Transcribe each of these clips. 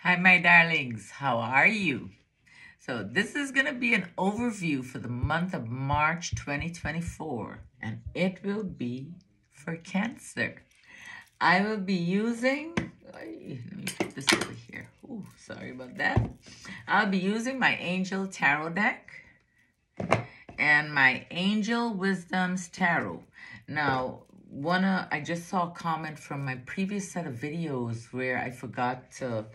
Hi, my darlings. How are you? So this is going to be an overview for the month of March 2024, and it will be for Cancer. I will be using, let me put this over here. Oh, sorry about that. I'll be using my Angel Tarot deck and my Angel Wisdom's Tarot. Now, I just saw a comment from my previous set of videos where I forgot to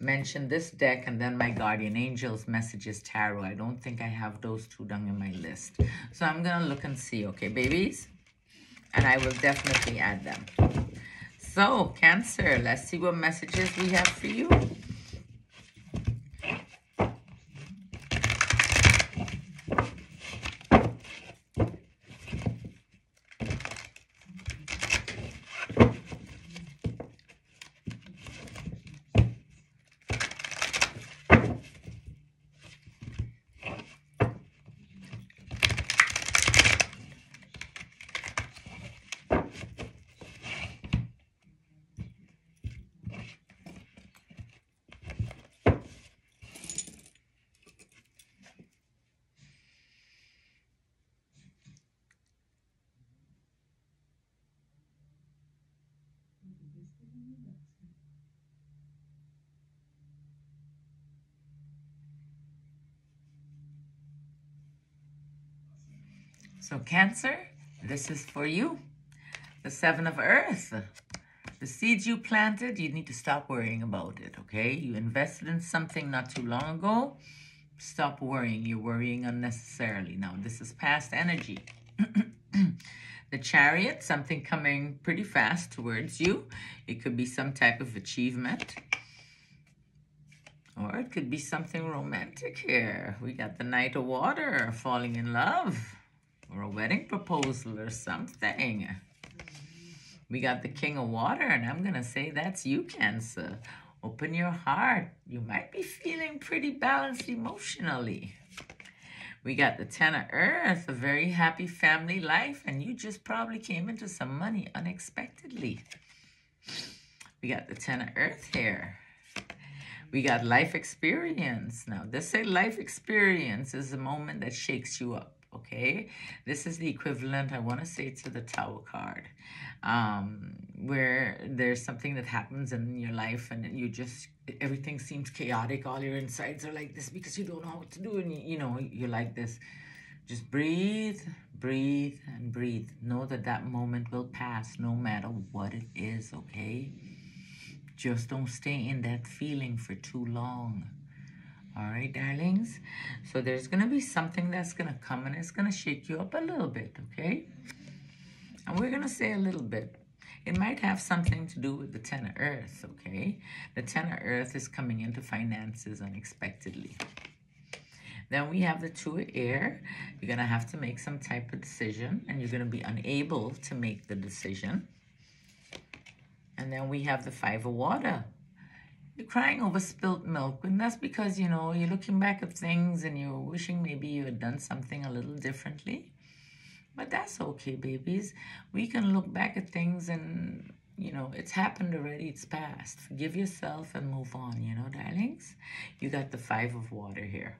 mention this deck and then my Guardian Angels Messages Tarot. I don't think I have those two down in my list. So I'm going to look and see, okay, babies? And I will definitely add them. So, Cancer, let's see what messages we have for you. So Cancer, this is for you. The Seven of Earth. The seeds you planted, you need to stop worrying about it, okay? You invested in something not too long ago. Stop worrying. You're worrying unnecessarily. Now, this is past energy. The Chariot, something coming pretty fast towards you. It could be some type of achievement. Or it could be something romantic here. We got the Knight of Water, falling in love. Or a wedding proposal or something. We got the King of Water, and I'm going to say that's you, Cancer. Open your heart. You might be feeling pretty balanced emotionally. We got the Ten of Earth, a very happy family life, and you just probably came into some money unexpectedly. We got the Ten of Earth here. We got life experience. Now, this life experience is a moment that shakes you up. Okay, this is the equivalent, I want to say, to the Tower card, where there's something that happens in your life and you just, everything seems chaotic. All your insides are like this because you don't know what to do. And, you're like this. Just breathe, breathe, and breathe. Know that that moment will pass no matter what it is, okay? Just don't stay in that feeling for too long. All right, darlings. So there's going to be something that's going to come and it's going to shake you up a little bit, okay? And we're going to say a little bit. It might have something to do with the Ten of Earth, okay? The Ten of Earth is coming into finances unexpectedly. Then we have the Two of Air. You're going to have to make some type of decision and you're going to be unable to make the decision. And then we have the Five of Water. You're crying over spilt milk, and that's because, you're looking back at things and you're wishing maybe you had done something a little differently. But that's okay, babies. We can look back at things and, it's happened already. It's past. Forgive yourself and move on, darlings. You got the Five of Water here.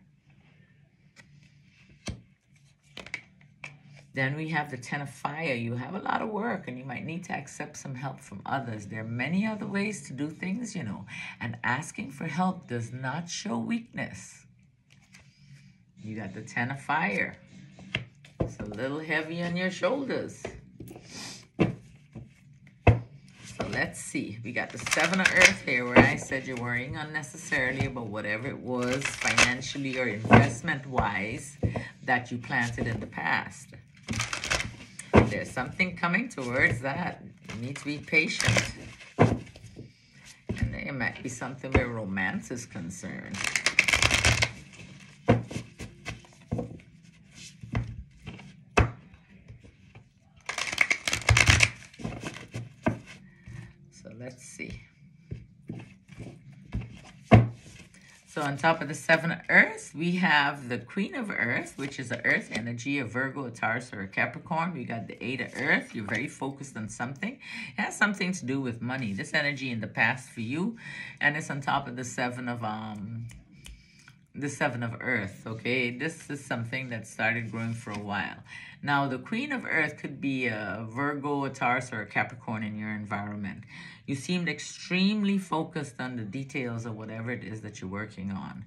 Then we have the Ten of Fire. You have a lot of work and you might need to accept some help from others. There are many other ways to do things, and asking for help does not show weakness. You got the Ten of Fire. It's a little heavy on your shoulders. So let's see. We got the Seven of Earth here where I said you're worrying unnecessarily about whatever it was financially or investment-wise that you planted in the past. There's something coming towards that. You need to be patient. And there might be something where romance is concerned. So let's see. So So on top of the Seven of Earth, we have the Queen of Earth, which is the Earth energy, a Virgo, a Taurus, or a Capricorn. We got the Eight of Earth. You're very focused on something. It has something to do with money. This energy in the past for you. And it's on top of the Seven of Earth, okay? This is something that started growing for a while. Now, the Queen of Earth could be a Virgo, a Taurus, or a Capricorn in your environment. You seemed extremely focused on the details of whatever it is that you're working on.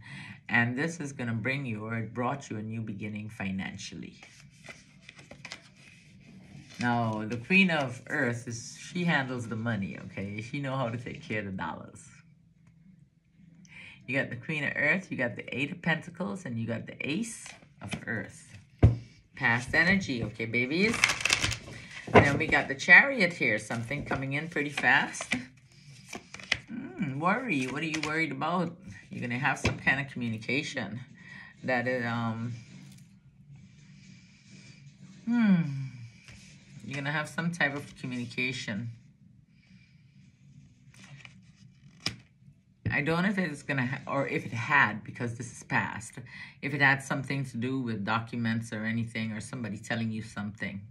And this is going to bring you, or it brought you, a new beginning financially. Now, the Queen of Earth, she handles the money, okay? She knows how to take care of the dollars. You got the Queen of Earth, you got the Eight of Pentacles, and you got the Ace of Earth. Past energy, okay, babies? Then we got the Chariot here, something coming in pretty fast. Worry, what are you worried about? You're going to have some kind of communication that is, you're going to have some type of communication. I don't know if it's going to, or if it had, because this is past. If it had something to do with documents or anything, or somebody telling you something.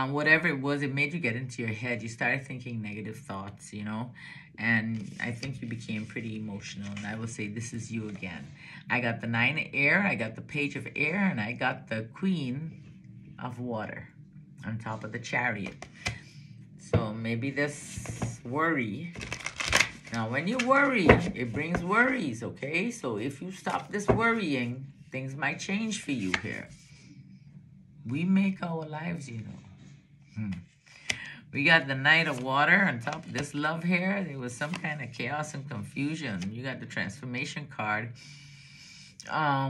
Whatever it was, it made you get into your head. You started thinking negative thoughts, you know. And I think you became pretty emotional. And I will say, this is you again. I got the Nine of Air, I got the Page of Air, and I got the Queen of Water on top of the Chariot. So maybe this worry... Now, when you worry, it brings worries, okay? So if you stop this worrying, things might change for you here. We make our lives, you know. We got the Knight of Water on top of this love here. There was some kind of chaos and confusion. You got the Transformation card,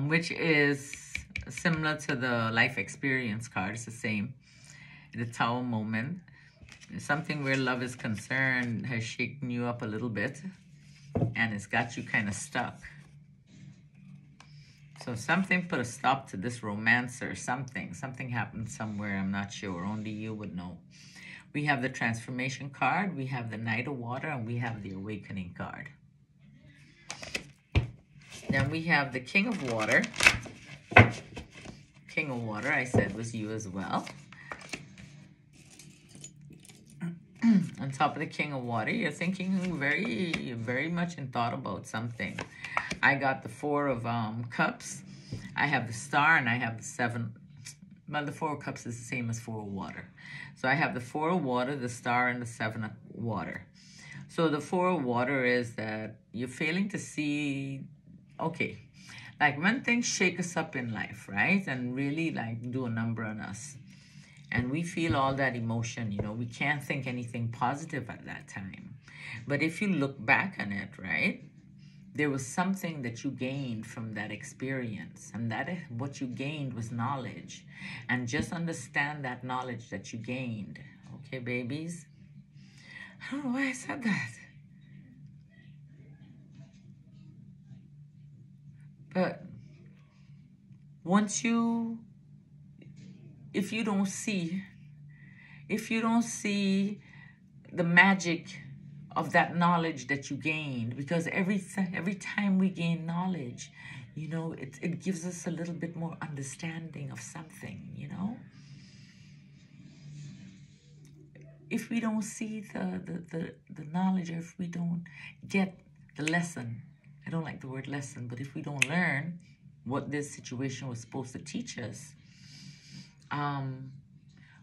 which is similar to the Life Experience card. It's the same. The Tower moment. Something where love is concerned has shaken you up a little bit, and it's got you kind of stuck. So something put a stop to this romance, or something. Something happened somewhere, I'm not sure. Only you would know. We have the Transformation card, we have the Knight of Water, and we have the Awakening card. Then we have the King of Water. King of Water, I said, was you as well. On top of the King of Water, you're thinking very much in thought about something. I got the Four of Cups. I have the Star, and I have the Seven. Well, the Four of Cups is the same as Four of Water. So I have the Four of Water, the Star, and the Seven of Water. So the Four of Water is that you're failing to see, okay, like when things shake us up in life, right? And really like do a number on us. And we feel all that emotion, you know, we can't think anything positive at that time. But if you look back on it, right, there was something that you gained from that experience. And that what you gained was knowledge. And just understand that knowledge that you gained. Okay, babies? I don't know why I said that. But once you... If you don't see the magic of that knowledge that you gained, because every time we gain knowledge, you know, it gives us a little bit more understanding of something, you know. If we don't see the knowledge, or if we don't get the lesson, I don't like the word lesson, but if we don't learn what this situation was supposed to teach us,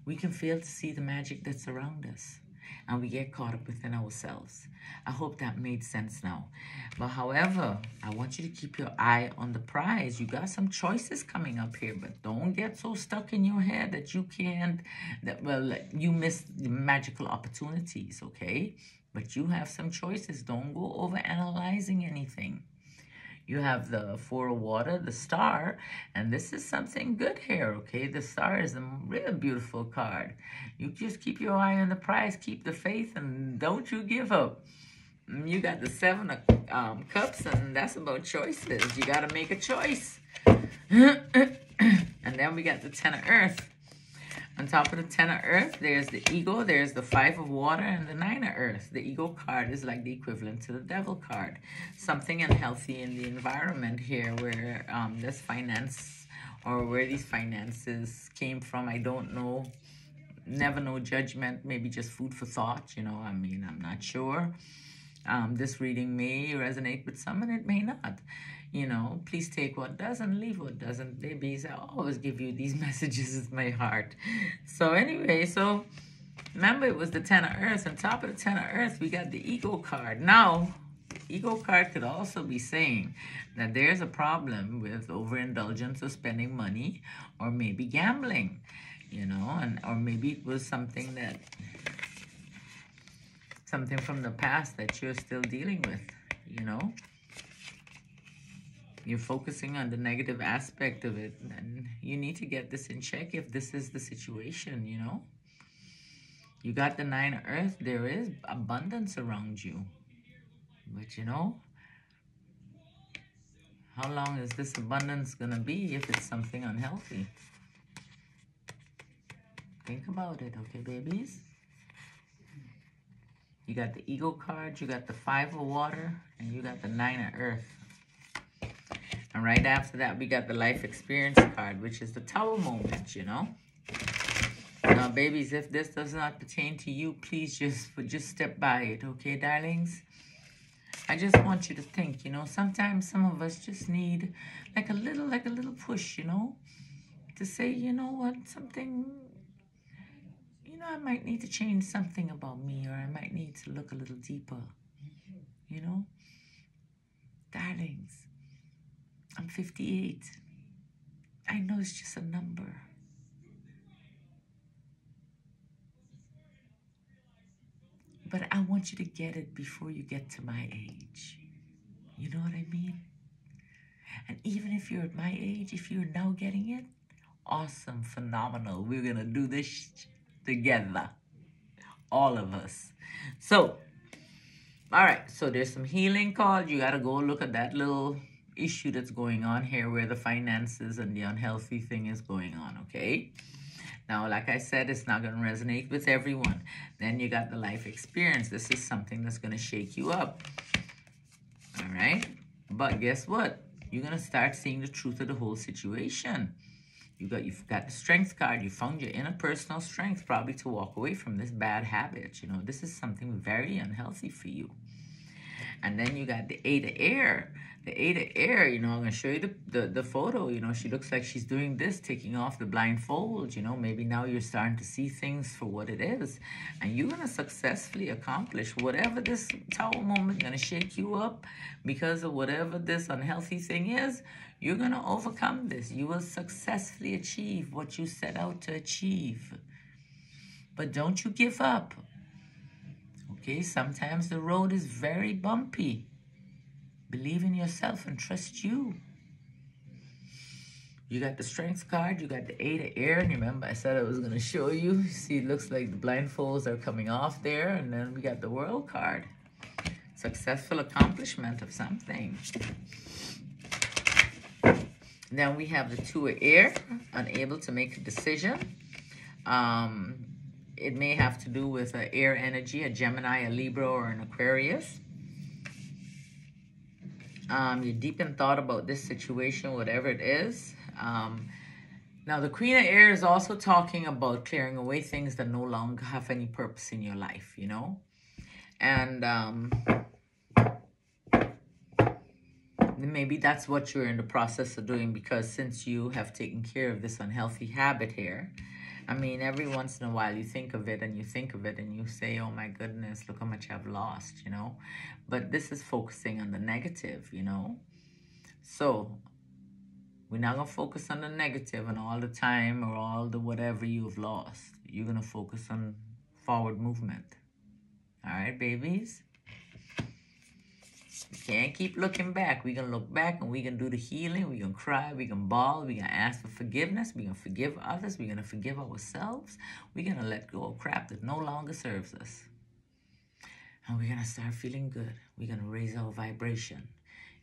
we can fail to see the magic that's around us, and we get caught up within ourselves. I hope that made sense now. But however, I want you to keep your eye on the prize. You got some choices coming up here, but don't get so stuck in your head that you can't, you miss the magical opportunities, okay? But you have some choices. Don't go over analyzing anything. You have the Four of Water, the Star, and this is something good here, okay? The Star is a real beautiful card. You just keep your eye on the prize, keep the faith, and don't you give up. You got the Seven of Cups, and that's about choices. You got to make a choice. And then we got the Ten of Earth. On top of the 10 of earth, there's the ego, there's the 5 of water, and the 9 of earth. The ego card is like the equivalent to the devil card. Something unhealthy in the environment here where this finance or where these finances came from, I don't know. Never no judgment, maybe just food for thought, you know, I mean, I'm not sure. This reading may resonate with some and it may not. You know, please take what does and leave what doesn't. Babies, I always give you these messages in my heart. So anyway, so remember it was the 10 of earth. On top of the 10 of earth, we got the ego card. Now, ego card could also be saying that there's a problem with overindulgence or spending money or maybe gambling, you know, and or maybe it was something from the past that you're still dealing with, you know. You're focusing on the negative aspect of it, and you need to get this in check if this is the situation, you know. You got the 9 of earth. There is abundance around you. But, you know, how long is this abundance going to be if it's something unhealthy? Think about it, okay, babies? You got the ego card, you got the 5 of water, and you got the 9 of earth. And right after that, we got the life experience card, which is the Tower moment, you know. Now, babies, if this does not pertain to you, please just step by it, okay, darlings? I just want you to think, you know, sometimes some of us just need like a little push, you know, to say, you know what, something, you know, I might need to change something about me, or I might need to look a little deeper, you know. Darlings, I'm 58. I know it's just a number. But I want you to get it before you get to my age. You know what I mean? And even if you're at my age, if you're now getting it, awesome, phenomenal. We're going to do this together. All of us. So, all right. So there's some healing called. You got to go look at that little issue that's going on here where the finances and the unhealthy thing is going on, okay? Now, like I said, it's not going to resonate with everyone. Then you got the life experience. This is something that's going to shake you up, all right? But guess what? You're going to start seeing the truth of the whole situation. You've got the strength card. You found your interpersonal strength probably to walk away from this bad habit. You know, this is something very unhealthy for you. And then you got the 8 of air. The 8 of air, you know, I'm going to show you the photo. You know, she looks like she's doing this, taking off the blindfold. You know, maybe now you're starting to see things for what it is. And you're going to successfully accomplish whatever this Tower moment going to shake you up because of whatever this unhealthy thing is. You're going to overcome this. You will successfully achieve what you set out to achieve. But don't you give up. Okay, sometimes the road is very bumpy. Believe in yourself and trust you. You got the strength card. You got the 8 of air. And remember, I said I was going to show you. See, it looks like the blindfolds are coming off there. And then we got the world card. Successful accomplishment of something. Then we have the 2 of air. Unable to make a decision. It may have to do with an air energy, a Gemini, a Libra, or an Aquarius. You're deep in thought about this situation, whatever it is. Now, the Queen of Air is also talking about clearing away things that no longer have any purpose in your life, you know. And maybe that's what you're in the process of doing, because since you have taken care of this unhealthy habit here, I mean, every once in a while you think of it and you think of it and you say, oh my goodness, look how much I've lost, you know. But this is focusing on the negative, you know. So we're not going to focus on the negative and all the time or all the whatever you've lost. You're going to focus on forward movement. All right, babies? We can't keep looking back. We're going to look back and we're going to do the healing. We're going to cry. We're going to bawl. We're going to ask for forgiveness. We're going to forgive others. We're going to forgive ourselves. We're going to let go of crap that no longer serves us. And we're going to start feeling good. We're going to raise our vibration.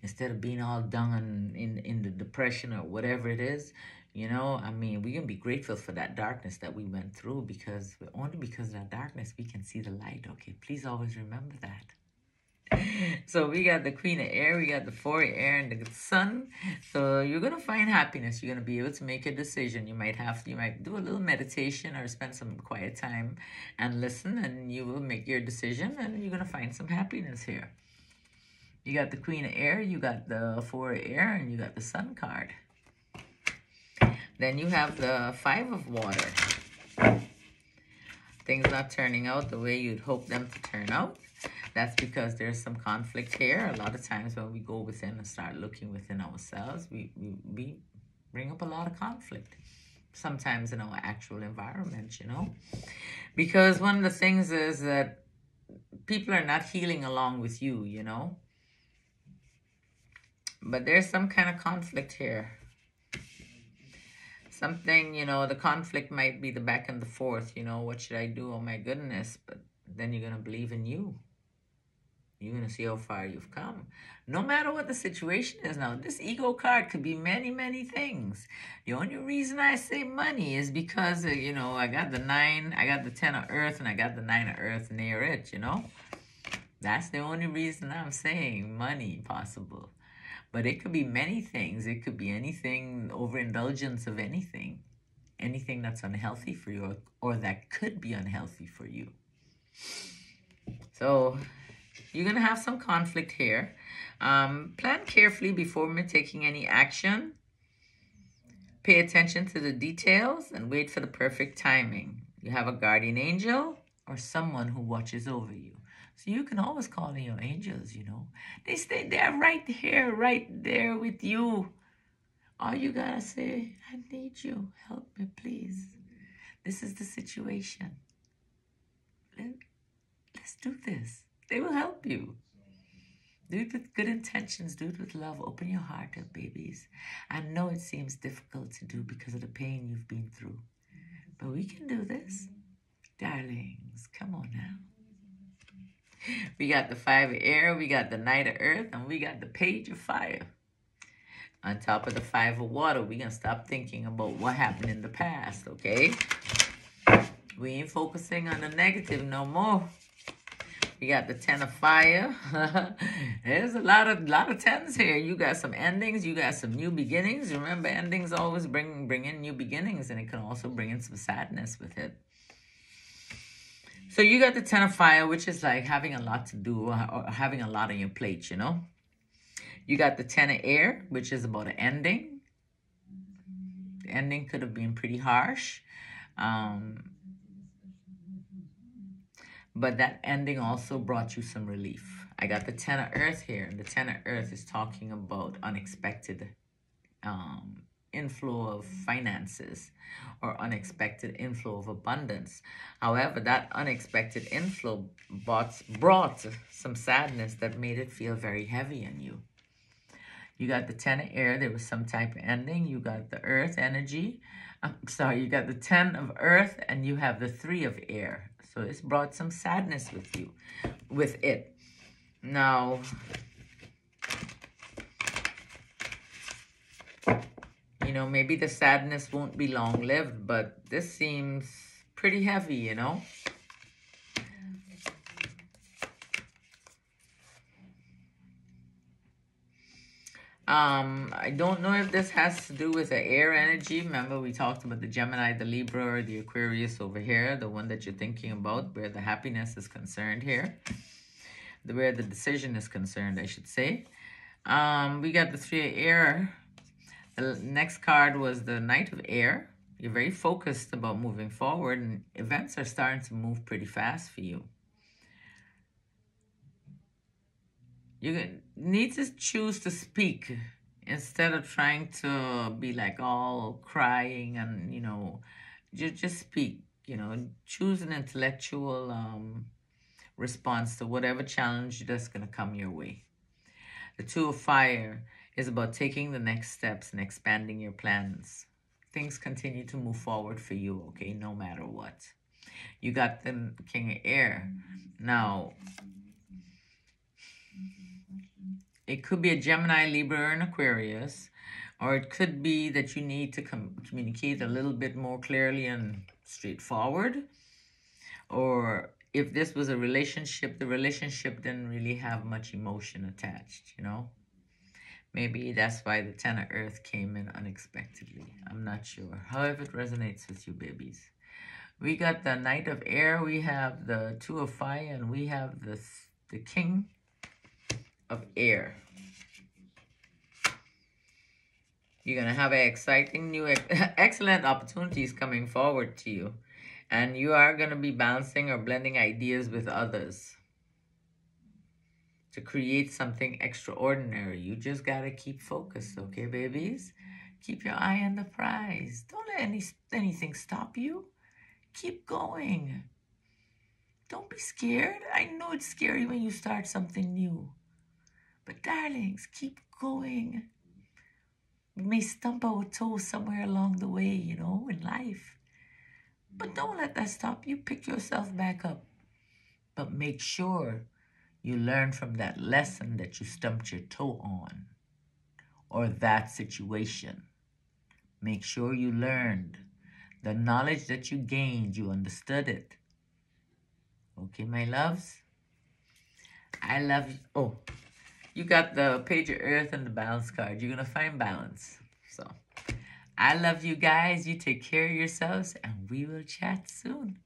Instead of being all down in the depression or whatever it is, You know, I mean, we can be grateful for that darkness that we went through, because only because of that darkness we can see the light. Okay, please always remember that. So we got the Queen of Air, we got the Four of Air, and the Sun. So you're gonna find happiness. You're gonna be able to make a decision. You might do a little meditation or spend some quiet time and listen, and you will make your decision, and you're gonna find some happiness here. You got the Queen of Air, you got the Four of Air, and you got the Sun card. Then you have the Five of Water. Things not turning out the way you'd hope them to turn out. That's because there's some conflict here. A lot of times when we go within and start looking within ourselves, we bring up a lot of conflict. Sometimes in our actual environment, you know. Because one of the things is that people are not healing along with you, you know. But there's some kind of conflict here. Something, you know, the conflict might be the back and the forth, you know, what should I do? Oh my goodness. But then you're going to believe in you. You're going to see how far you've come. No matter what the situation is now, this ego card could be many, many things. The only reason I say money is because, you know, I got the 9, I got the 10 of Earth, and I got the 9 of Earth near it, you know. That's the only reason I'm saying money possible. But it could be many things. It could be anything, overindulgence of anything. Anything that's unhealthy for you, or that could be unhealthy for you. So you're going to have some conflict here. Plan carefully before taking any action. Pay attention to the details and wait for the perfect timing. You have a guardian angel or someone who watches over you. So you can always call in your angels, you know. They stay there right here, right there with you. All you got to say, I need you. Help me, please. This is the situation. Let's do this. They will help you. Do it with good intentions. Do it with love. Open your heart up, babies. I know it seems difficult to do because of the pain you've been through. But we can do this. Darlings, come on now. We got the 5 of Air, we got the Knight of Earth, and we got the Page of Fire. On top of the 5 of Water, we're going to stop thinking about what happened in the past, okay? We ain't focusing on the negative no more. We got the 10 of Fire. There's a lot of 10s here. You got some endings. You got some new beginnings. Remember, endings always bring in new beginnings, and it can also bring in some sadness with it. So you got the 10 of Fire, which is like having a lot to do or having a lot on your plate, you know. You got the 10 of Air, which is about an ending. The ending could have been pretty harsh. But that ending also brought you some relief. I got the 10 of Earth here. And the 10 of Earth is talking about unexpected inflow of finances or unexpected inflow of abundance. However, that unexpected inflow brought some sadness that made it feel very heavy on you. You got the 10 of Air. There was some type of ending. You got the Earth energy. You got the 10 of Earth and you have the 3 of Air. So it's brought some sadness with it. Now, you know, maybe the sadness won't be long-lived, but this seems pretty heavy, you know. I don't know if this has to do with the air energy. Remember, we talked about the Gemini, the Libra, or the Aquarius over here, the one that you're thinking about, where the happiness is concerned here. Where the decision is concerned, I should say. We got the 3 of Air. The next card was the Knight of Air. You're very focused about moving forward, and events are starting to move pretty fast for you. You need to choose to speak instead of trying to be like all crying and, you know, just speak, you know, choose an intellectual response to whatever challenge that's going to come your way. The 2 of Fire is about taking the next steps and expanding your plans. Things continue to move forward for you, okay, no matter what. You got the King of Air. Now, it could be a Gemini, Libra, or an Aquarius, Or it could be that you need to communicate a little bit more clearly and straightforward. Or if this was a relationship, the relationship didn't really have much emotion attached, you know? Maybe that's why the Ten of Earth came in unexpectedly. I'm not sure. However it resonates with you, babies. We got the Knight of Air, we have the Two of Fire, and we have the King of Air. You're going to have an exciting new, excellent opportunities coming forward to you. And you are going to be balancing or blending ideas with others to create something extraordinary. You just got to keep focused, okay, babies? Keep your eye on the prize. Don't let anything stop you. Keep going. Don't be scared. I know it's scary when you start something new. But darlings, keep going. You may stump our toe somewhere along the way, you know, in life. But don't let that stop you. Pick yourself back up. But make sure you learn from that lesson that you stumped your toe on, or that situation. Make sure you learned. The knowledge that you gained, you understood it. Okay, my loves? I love you. Oh, you got the Page of Earth and the Balance card. You're going to find balance. So, I love you guys. You take care of yourselves, and we will chat soon.